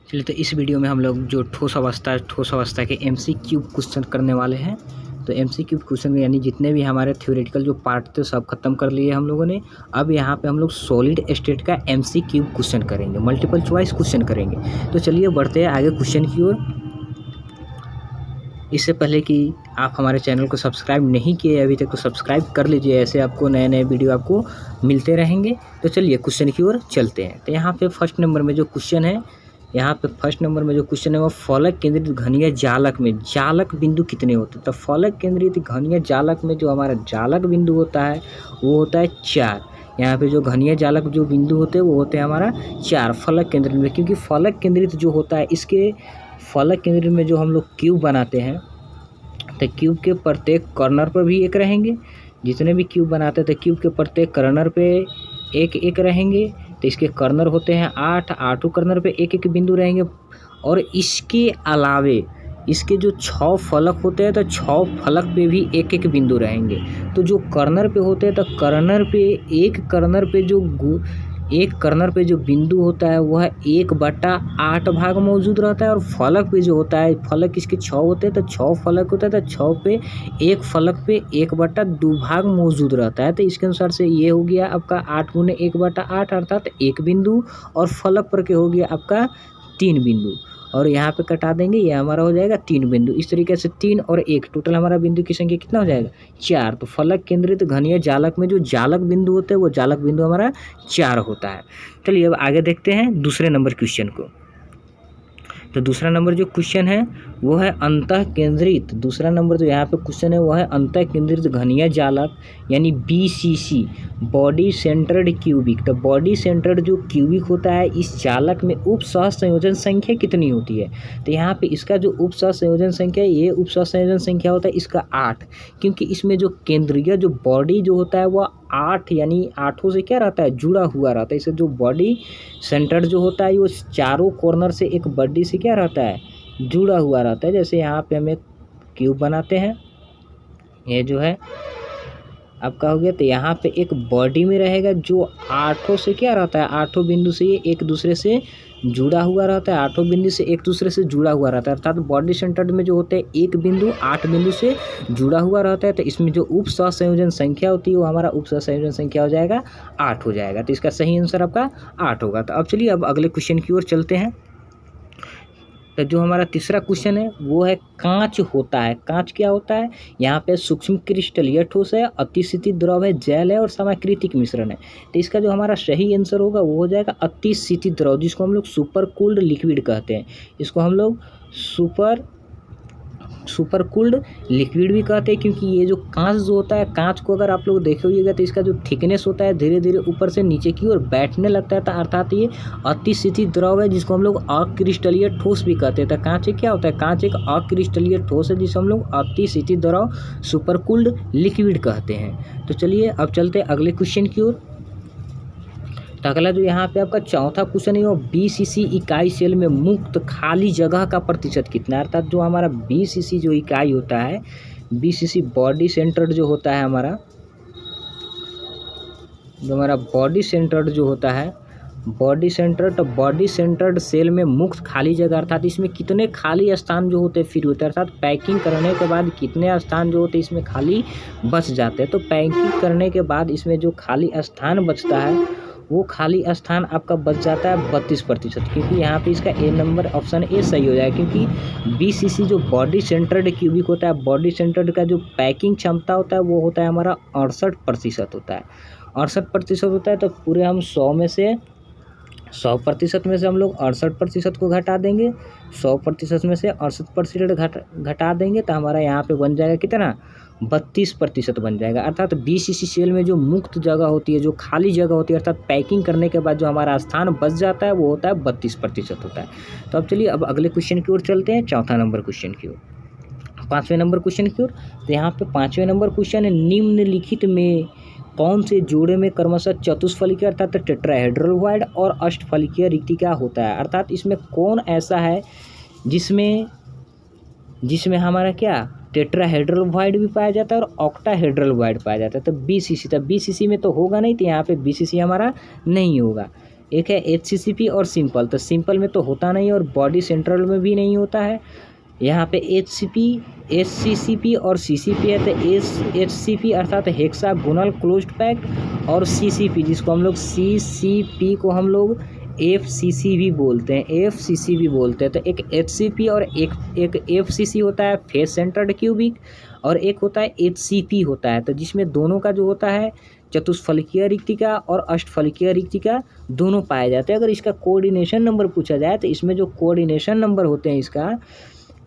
चलिए, तो इस वीडियो में हम लोग जो ठोस अवस्था के MCQ क्वेश्चन करने वाले हैं। तो MCQ क्वेश्चन यानी जितने भी हमारे थ्योरेटिकल जो पार्ट थे सब खत्म कर लिए हम लोगों ने। अब यहाँ पे हम लोग सॉलिड स्टेट का MCQ क्वेश्चन करेंगे, मल्टीपल चॉइस क्वेश्चन करेंगे। तो चलिए बढ़ते हैं आगे क्वेश्चन की ओर। इससे पहले कि आप हमारे चैनल को सब्सक्राइब नहीं किए अभी तक तो सब्सक्राइब कर लीजिए, ऐसे आपको नए नए वीडियो आपको मिलते रहेंगे। तो चलिए क्वेश्चन की ओर चलते हैं। तो यहाँ पे फर्स्ट नंबर में जो क्वेश्चन है वो फलक केंद्रित घनीय जालक में जालक बिंदु कितने होते हैं। तो फलक केंद्रित घनीय जालक में जो हमारा जालक बिंदु होता है वो होता है 4। यहाँ पे जो घनीय जालक जो बिंदु होते हैं वो होते हैं हमारा 4 फलक केंद्रित में, क्योंकि फलक केंद्रित जो होता है इसके फलक केंद्रित में जो हम लोग क्यूब बनाते हैं तो क्यूब के प्रत्येक कॉर्नर पर भी एक रहेंगे। जितने भी क्यूब बनाते हैं तो क्यूब के प्रत्येक कॉर्नर पे एक एक रहेंगे। तो इसके कॉर्नर होते हैं 8, आठों कॉर्नर पे एक एक बिंदु रहेंगे। और इसके अलावे इसके जो 6 फलक होते हैं तो 6 फलक पे भी एक एक बिंदु रहेंगे। तो जो कॉर्नर पे होते हैं तो एक कॉर्नर पे जो बिंदु होता है वह 1/8 भाग मौजूद रहता है। और फलक पे जो होता है, फलक इसके 6 होते हैं तो 6 फलक होता है तो 6 पे एक फलक पे 1/2 भाग मौजूद रहता है। तो इसके अनुसार से ये हो गया आपका 8 × 1/8 अर्थात एक बिंदु, और फलक पर के हो गया आपका 3 बिंदु। और यहाँ पे कटा देंगे, ये हमारा हो जाएगा 3 बिंदु। इस तरीके से 3 और 1 टोटल हमारा बिंदु की संख्या कितना हो जाएगा 4। तो फलक केंद्रित घनीय जालक में जो जालक बिंदु होते हैं वो जालक बिंदु हमारा 4 होता है। चलिए अब आगे देखते हैं दूसरे नंबर क्वेश्चन को। तो दूसरा नंबर जो क्वेश्चन है वो है अंतः केंद्रित। दूसरा नंबर जो यहाँ पे क्वेश्चन है वो है अंतः केंद्रित घनीय जालक यानी BCC बॉडी सेंटर्ड क्यूबिक। तो बॉडी सेंटर्ड जो क्यूबिक होता है इस जालक में उप सह संयोजन संख्या कितनी होती है। तो यहाँ पे इसका जो उप सह संयोजन संख्या है, ये उप सह संयोजन संख्या होता है इसका 8, क्योंकि इसमें जो केंद्रीय जो बॉडी जो होता है वह 8 यानी 8 से क्या रहता है जुड़ा हुआ रहता है। इसे जो बॉडी सेंटर्ड जो होता है वो चारों कॉर्नर से एक बॉडी से क्या रहता है जुड़ा हुआ रहता है। जैसे यहाँ पे हम एक क्यूब बनाते हैं, ये जो है आपका हो गया। तो यहाँ पे एक बॉडी में रहेगा जो 8 से क्या रहता है, 8 बिंदु से ये एक दूसरे से जुड़ा हुआ रहता है। 8 बिंदु से एक दूसरे से जुड़ा हुआ रहता है, अर्थात बॉडी सेंटर्ड में जो होते हैं एक बिंदु 8 बिंदु से जुड़ा हुआ रहता है। तो इसमें जो उप सह संयोजन संख्या होती है वो हमारा उप सह संयोजन संख्या हो जाएगा 8 हो जाएगा। तो इसका सही आंसर आपका 8 होगा। तो अब चलिए अब अगले क्वेश्चन की ओर चलते हैं। तो जो हमारा तीसरा क्वेश्चन है वो है कांच होता है। कांच क्या होता है, यहाँ पे सूक्ष्म क्रिस्टलीय ठोस है, अतिशीतित द्रव है, जैल है और समाक्रितिक मिश्रण है। तो इसका जो हमारा सही आंसर होगा वो हो जाएगा अतिशीतित द्रव, जिसको हम लोग सुपर कूल्ड लिक्विड कहते हैं। इसको हम लोग सुपर कूल्ड लिक्विड भी कहते हैं, क्योंकि ये जो कांच जो होता है, कांच को अगर आप लोग देखोगे तो इसका जो थिकनेस होता है धीरे धीरे ऊपर से नीचे की ओर बैठने लगता है। तो अर्थात ये अतिशीतित द्रव है, जिसको हम लोग अक्रिस्टलीय ठोस भी कहते हैं। तो कांच क्या होता है, कांच एक अक्रिस्टलीय ठोस है जिसे हम लोग अतिशीतित द्रव सुपर कूल्ड लिक्विड कहते हैं। तो चलिए अब चलते हैं अगले क्वेश्चन की ओर। तो अगला जो यहाँ पे आपका चौथा क्वेश्चन है वो BCC इकाई सेल में मुक्त खाली जगह का प्रतिशत कितना है। अर्थात जो हमारा BCC जो इकाई होता है, BCC बॉडी सेंटर्ड जो होता है हमारा, जो हमारा बॉडी सेंटर्ड जो होता है बॉडी सेंटर्ड सेल में मुक्त खाली जगह, अर्थात इसमें कितने खाली स्थान जो होते हैं फ्री होते हैं, अर्थात पैकिंग करने के बाद कितने स्थान जो होते हैं इसमें खाली बच जाते हैं। तो पैकिंग करने के बाद इसमें जो खाली स्थान बचता है वो खाली स्थान आपका बच जाता है 32%, क्योंकि यहाँ पे इसका ए नंबर ऑप्शन ए सही हो जाएगा। क्योंकि BCC जो बॉडी सेंटर्ड क्यूबिक होता है, बॉडी सेंटर्ड का जो पैकिंग क्षमता होता है वो होता है हमारा 68% होता है। 68% होता है। तो पूरे हम 100 में से 100% में से हम लोग 68% को घटा देंगे, 100% में से 68% घटा देंगे तो हमारा यहाँ पे बन जाएगा कितना 32% बन जाएगा। अर्थात BCC सेल में जो मुक्त जगह होती है, जो खाली जगह होती है, अर्थात पैकिंग करने के बाद जो हमारा स्थान बच जाता है वो होता है 32% होता है। तो अब चलिए अब अगले क्वेश्चन की ओर चलते हैं, चौथा नंबर क्वेश्चन की ओर, 5वें नंबर क्वेश्चन की ओर। तो यहाँ पे 5वें नंबर क्वेश्चन है निम्नलिखित में कौन से जोड़े में क्रमशः चतुष्फलकीय अर्थात टेट्राहेड्रल वॉइड और अष्टफलकीय रिक्तिका होता है। अर्थात इसमें कौन ऐसा है जिसमें हमारा क्या टेट्राहेड्रल वॉइड भी पाया जाता है और ऑक्टाहेड्रल वॉइड पाया जाता है। तो BCC में तो होगा नहीं, तो यहाँ पे BCC हमारा नहीं होगा। एक है HCCP और सिंपल। तो सिंपल में तो होता नहीं और बॉडी सेंट्रल में भी नहीं होता है। यहाँ पे HCCP और CCP है। तो HCP अर्थात हेक्सागोनल क्लोज्ड पैक्ट और CCP जिसको हम लोग CCP को हम लोग FCC भी बोलते हैं, FCC भी बोलते हैं। तो एक HCP और एक FCC होता है फेस सेंटर्ड क्यूबिक, और एक होता है HCP होता है। तो जिसमें दोनों का जो होता है चतुष्फलकीय रिक्तिका और अष्टफलकीय रिक्तिका दोनों पाए जाते हैं। अगर इसका कोऑर्डिनेशन नंबर पूछा जाए तो इसमें जो कोऑर्डिनेशन नंबर होते हैं इसका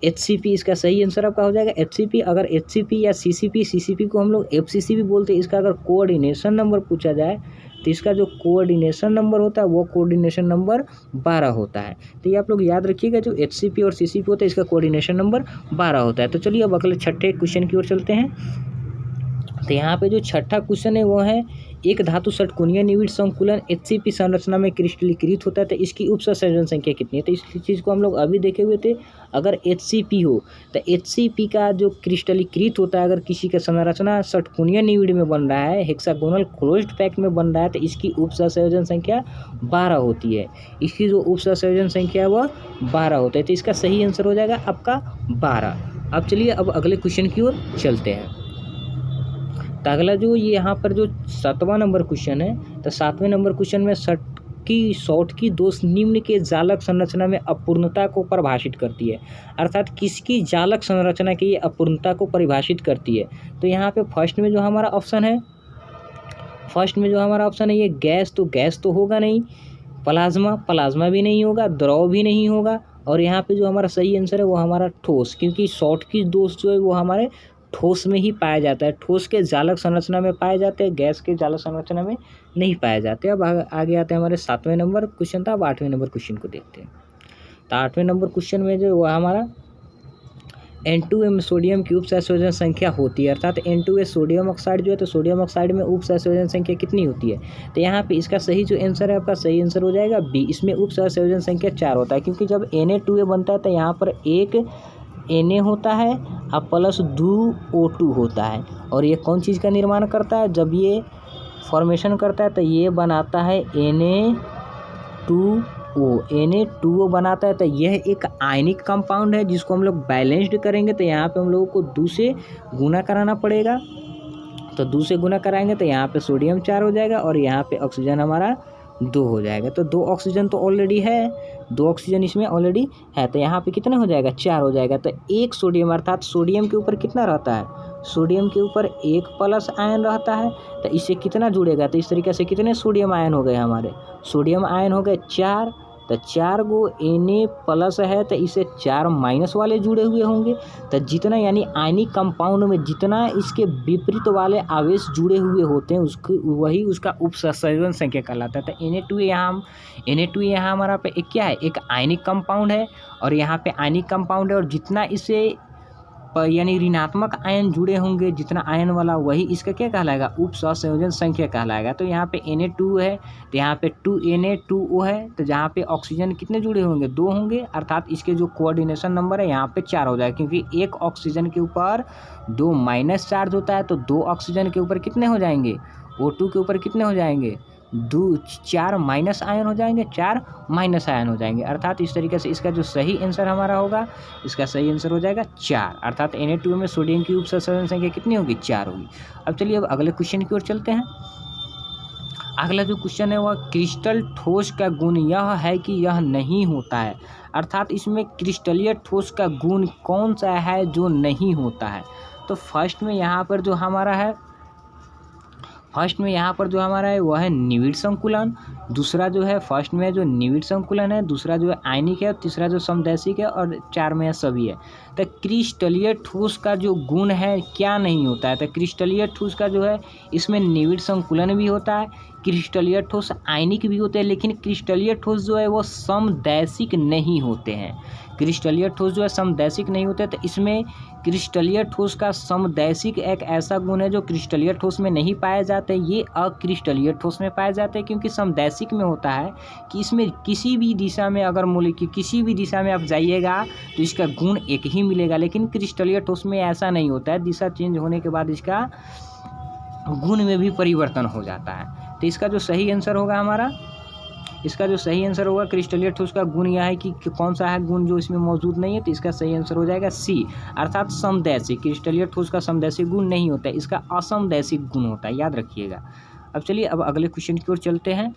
HCP इसका सही आंसर आपका हो जाएगा HCP। अगर HCP या CCP को हम लोग FCC भी बोलते हैं। इसका अगर कोऑर्डिनेशन नंबर पूछा जाए तो इसका जो कोऑर्डिनेशन नंबर होता है वो कोऑर्डिनेशन नंबर 12 होता है। तो ये आप लोग याद रखिएगा, जो HCP और CCP होता है इसका कोऑर्डिनेशन नंबर 12 होता है। तो चलिए अब अगले छठे क्वेश्चन की ओर चलते हैं। तो यहाँ पे जो छठा क्वेश्चन है वो है एक धातु षटकोणीय निविड़ संकुलन HCP संरचना में क्रिस्टलीकृत होता है तो इसकी उपसंयोजन संख्या कितनी है। तो इस चीज़ को हम लोग अभी देखे हुए थे। अगर HCP हो तो HCP का जो क्रिस्टलीकृत होता है, अगर किसी का संरचना षटकोणीय निविड़ में बन रहा है, हेक्सागोनल क्लोज्ड पैक्ट में बन रहा है, तो इसकी उपसंयोजन संख्या 12 होती है। इसकी जो उपसंयोजन संख्या है वह 12 होता है। तो इसका सही आंसर हो जाएगा आपका 12। अब चलिए अब अगले क्वेश्चन की ओर चलते हैं। तो अगला जो ये यहाँ पर जो 7वां नंबर क्वेश्चन है, तो 7वें नंबर क्वेश्चन में शॉर्ट की दोष निम्न के जालक संरचना में अपूर्णता को परिभाषित करती है। अर्थात किसकी जालक संरचना की ये अपूर्णता को परिभाषित करती है। तो यहाँ पे फर्स्ट में जो हमारा ऑप्शन है ये गैस तो होगा नहीं, प्लाज्मा भी नहीं होगा, द्रव भी नहीं होगा, और यहाँ पे जो हमारा सही आंसर है वो हमारा ठोस, क्योंकि शॉर्ट की दोष जो है वो हमारे ठोस में ही पाया जाता है। ठोस के जालक संरचना में पाए जाते हैं, गैस के जालक संरचना में नहीं पाए जाते। अब आगे आते हैं हमारे 7वें नंबर क्वेश्चन था। अब 8वें नंबर क्वेश्चन को देखते हैं। तो 8वें नंबर क्वेश्चन में जो वह हमारा N2 सोडियम की उपसंयोजन संख्या होती है। अर्थात N2 सोडियम ऑक्साइड जो है, तो सोडियम ऑक्साइड में उपसंयोजन संख्या कितनी होती है। तो यहाँ पे इसका सही जो आंसर है आपका सही आंसर हो जाएगा B। इसमें उपसंयोजन संख्या 4 होता है, क्योंकि जब Na2A बनता है तो यहाँ पर एक Na होता है और प्लस 2 O2 होता है। और ये कौन चीज़ का निर्माण करता है, जब ये फॉर्मेशन करता है तो ये बनाता है Na2O बनाता है। तो यह एक आयनिक कंपाउंड है जिसको हम लोग बैलेंस्ड करेंगे तो यहाँ पे हम लोगों को 2 से गुना कराना पड़ेगा। तो 2 से गुना कराएंगे तो यहाँ पे सोडियम 4 हो जाएगा और यहाँ पे ऑक्सीजन हमारा 2 हो जाएगा। तो 2 ऑक्सीजन तो ऑलरेडी है, 2 ऑक्सीजन इसमें ऑलरेडी है, तो यहाँ पे कितना हो जाएगा 4 हो जाएगा। तो एक सोडियम, अर्थात सोडियम के ऊपर कितना रहता है, सोडियम के ऊपर 1 प्लस आयन रहता है। तो इससे कितना जुड़ेगा, तो इस तरीके से कितने सोडियम आयन हो गए हमारे, सोडियम आयन हो गए 4। तो 4 गो Na प्लस है तो इससे 4 माइनस वाले जुड़े हुए होंगे। तो जितना यानी आयनिक कंपाउंड में जितना इसके विपरीत वाले आवेश जुड़े हुए होते हैं उसकी वही उसका उपसंयोजन संख्या कहलाता है। तो Na2 यहाँ हमारा पे एक क्या है, एक आयनिक कंपाउंड है, और यहाँ पे आयनिक कंपाउंड है और जितना इसे यानी ऋणात्मक आयन जुड़े होंगे, जितना आयन वाला, वही इसका क्या कहलाएगा, उपसंयोजन संख्या कहलाएगा। तो यहाँ पे Na2 है तो यहाँ पे 2Na2O है। तो जहाँ पे ऑक्सीजन कितने जुड़े होंगे, 2 होंगे, अर्थात इसके जो कोऑर्डिनेशन नंबर है यहाँ पे 4 हो जाएगा, क्योंकि एक ऑक्सीजन के ऊपर 2 माइनस चार्ज होता है। तो 2 ऑक्सीजन के ऊपर कितने हो जाएंगे, O2 के ऊपर कितने हो जाएंगे, 4 माइनस आयन हो जाएंगे, 4 माइनस आयन हो जाएंगे। अर्थात इस तरीके से इसका जो सही आंसर हमारा होगा, इसका सही आंसर हो जाएगा 4। अर्थात Na2 में सोडियम की उपसंयोजन संख्या कितनी होगी, 4 होगी। अब चलिए अब अगले क्वेश्चन की ओर चलते हैं। अगला जो क्वेश्चन है वह क्रिस्टल ठोस का गुण यह है कि यह नहीं होता है। अर्थात इसमें क्रिस्टलीय ठोस का गुण कौन सा है जो नहीं होता है। तो फर्स्ट में यहाँ पर जो हमारा है वह है निविड़ संकुलन। दूसरा जो है फर्स्ट में जो निविड़ संकुलन है, दूसरा जो है आयनिक है, तीसरा जो समदैशिक है, और 4 में सभी है। तो क्रिस्टलीय ठोस का जो गुण है क्या नहीं होता है, तो क्रिस्टलीय ठोस का जो है इसमें निविड़ संकुलन भी होता है, क्रिस्टलीय ठोस आयनिक भी होते हैं, लेकिन क्रिस्टलीय ठोस जो है वो समदैशिक नहीं होते हैं। क्रिस्टलीय ठोस जो है समदैशिक नहीं होते, तो इसमें क्रिस्टलीय ठोस का समदैशिक एक ऐसा गुण है जो क्रिस्टलीय ठोस में नहीं पाए जाते, ये अक्रिस्टलीय ठोस में पाए जाते हैं। क्योंकि समदैशिक में होता है कि इसमें किसी भी दिशा में अगर मॉलिक्यूल किसी भी दिशा में आप जाइएगा तो इसका गुण एक ही मिलेगा, लेकिन क्रिस्टलीय ठोस में ऐसा नहीं होता है, दिशा चेंज होने के बाद इसका गुण में भी परिवर्तन हो जाता है। तो इसका जो सही आंसर होगा हमारा इसका जो सही आंसर होगा क्रिस्टलीय ठोस का गुण यह है कि कौन सा है गुण जो इसमें मौजूद नहीं है, तो इसका सही आंसर हो जाएगा सी, अर्थात समदैशिक। क्रिस्टलीय ठोस का समदैशिक गुण नहीं होता है, इसका असमदैशिक गुण होता है, याद रखिएगा। अब चलिए अब अगले क्वेश्चन की ओर चलते हैं।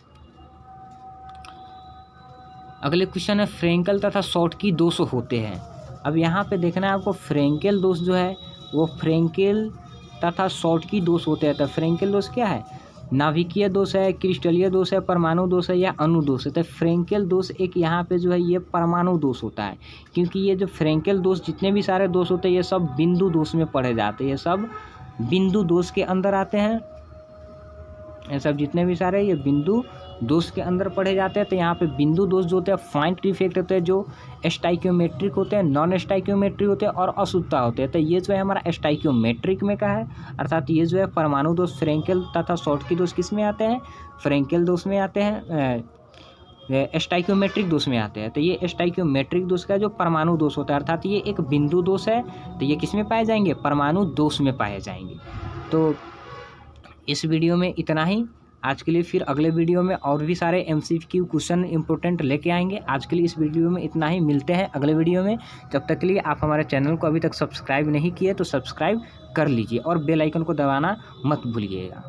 अगले क्वेश्चन है फ्रेंकल तथा शॉटकी दोष होते हैं। अब यहाँ पे देखना है आपको, फ्रेंकेल दोष जो है वो फ्रेंकेल तथा शॉटकी दोष होते हैं। तो फ्रेंकेल दोष क्या है, नाभिकीय दोष है, क्रिस्टलीय दोष है, परमाणु दोष है या अणु दोष है। तो फ्रेंकेल दोष एक यहाँ पे जो है ये परमाणु दोष होता है, क्योंकि ये जो फ्रेंकेल दोष जितने भी सारे दोष होते हैं ये सब बिंदु दोष में पढ़े जाते हैं, ये सब बिंदु दोष के अंदर आते हैं। ये सब जितने भी सारे ये बिंदु दोष के अंदर पढ़े जाते हैं। तो यहाँ पे बिंदु दोष जो होते हैं फाइंट डिफेक्ट होते हैं, जो स्टाइक्योमेट्रिक होते हैं, नॉन स्टाइक्योमेट्रिक होते हैं और अशुद्धता होते हैं। तो ये जो है हमारा स्टाइक्योमेट्रिक में का है, अर्थात ये जो है परमाणु दोष फ्रेंकेल तथा शॉटकी दोष किस में आते हैं, फ्रेंकेल दोष में आते हैं, स्टाइक्योमेट्रिक दोष में आते हैं। तो ये स्टाइक्योमेट्रिक दोष का जो परमाणु दोष होता है, अर्थात ये एक बिंदु दोष है, तो ये किस में पाए जाएंगे, परमाणु दोष में पाए जाएंगे। तो इस वीडियो में इतना ही आज के लिए, फिर अगले वीडियो में और भी सारे MCQ क्वेश्चन इंपॉर्टेंट लेके आएंगे। आज के लिए इस वीडियो में इतना ही, मिलते हैं अगले वीडियो में। तब तक के लिए आप हमारे चैनल को अभी तक सब्सक्राइब नहीं किए तो सब्सक्राइब कर लीजिए और बेल आइकन को दबाना मत भूलिएगा।